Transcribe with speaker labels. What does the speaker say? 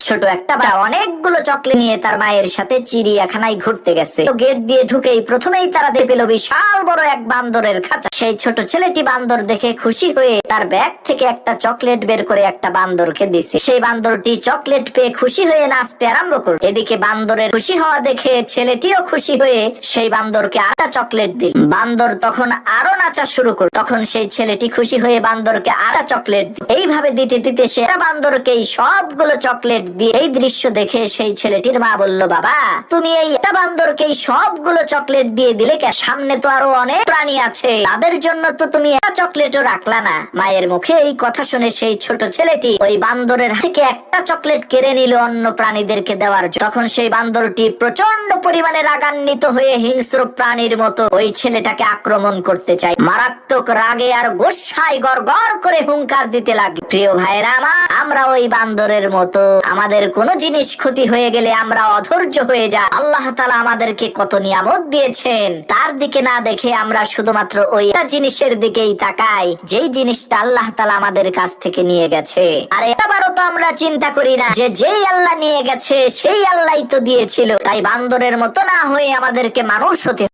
Speaker 1: ছোট একটা অনেকগুলো চকলেট নিয়ে তার মায়ের সাথে চিড়িয়াখানায় ঘুরতে গেছে। তো গেট দিয়ে ঢুকেই প্রথমেই তারা দেখে পেল বিশাল বড় এক বান্দরের খাঁচা। সেই ছোট ছেলেটি বান্দর দেখে খুশি হয়ে তার ব্যাগ থেকে একটা চকলেট বের করে একটা বান্দরকে দিছে। সেই বান্দরটি চকলেট পেয়ে খুশি হয়ে নাচতে আরম্ভ করল। এদিকে বান্দরের খুশি হওয়া দেখে ছেলেটিও খুশি হয়ে সেই বান্দরকে আরেকটা চকলেট দিল। বান্দর তখন আরো নাচা শুরু করল। তখন সেই ছেলেটি খুশি হয়ে বান্দরকে আরেকটা চকলেট দিল। এইভাবে দিতে দিতে সে বান্দরকে সবগুলো চকলেট দিয়ে এই দৃশ্য দেখে সেই ছেলেটির মা বলল, বাবা তুমি এই একটা বান্দরকে সবগুলো চকলেট দিয়ে দিলে কেন? সামনে তো আরো অনেক প্রাণী আছে, তাদের জন্য তো তুমি একটা চকলেটও রাখলা না। মায়ের মুখে এই কথা শুনে সেই ছোট ছেলেটি ওই বান্দরের হাত থেকে একটা চকলেট কেড়ে নিল অন্য প্রাণীদেরকে দেওয়ার জন্য। তখন সেই বান্দরটি প্রচন্ড পরিমাণে রাগান্বিত হয়ে হিংস্র প্রাণীর মতো ওই ছেলেটাকে আক্রমণ করতে চায়। মারাত্মক রাগে আর গোসায় গড়গড় করে হুঙ্কার দিতে লাগলো। প্রিয় ভাইরা আমরা ওই বান্দরের মতো আমাদের কোনো জিনিস ক্ষতি হয়ে গেলে আমরা অধৈর্য হয়ে যাই। আল্লাহ তাআলা আমাদেরকে কত নিয়ামত দিয়েছেন, তার দিকে না দেখে আমরা শুধুমাত্র ওই জিনিসের দিকেই তাকাই যেই জিনিসটা আল্লাহ তাআলা আমাদের কাছ থেকে নিয়ে গেছে। আর এবারও তো আমরা চিন্তা করি না যে যেই আল্লাহ নিয়ে গেছে সেই আল্লাহই তো দিয়েছিল। তাই বান্দরের মতো না হয়ে আমাদেরকে মানুষ হতে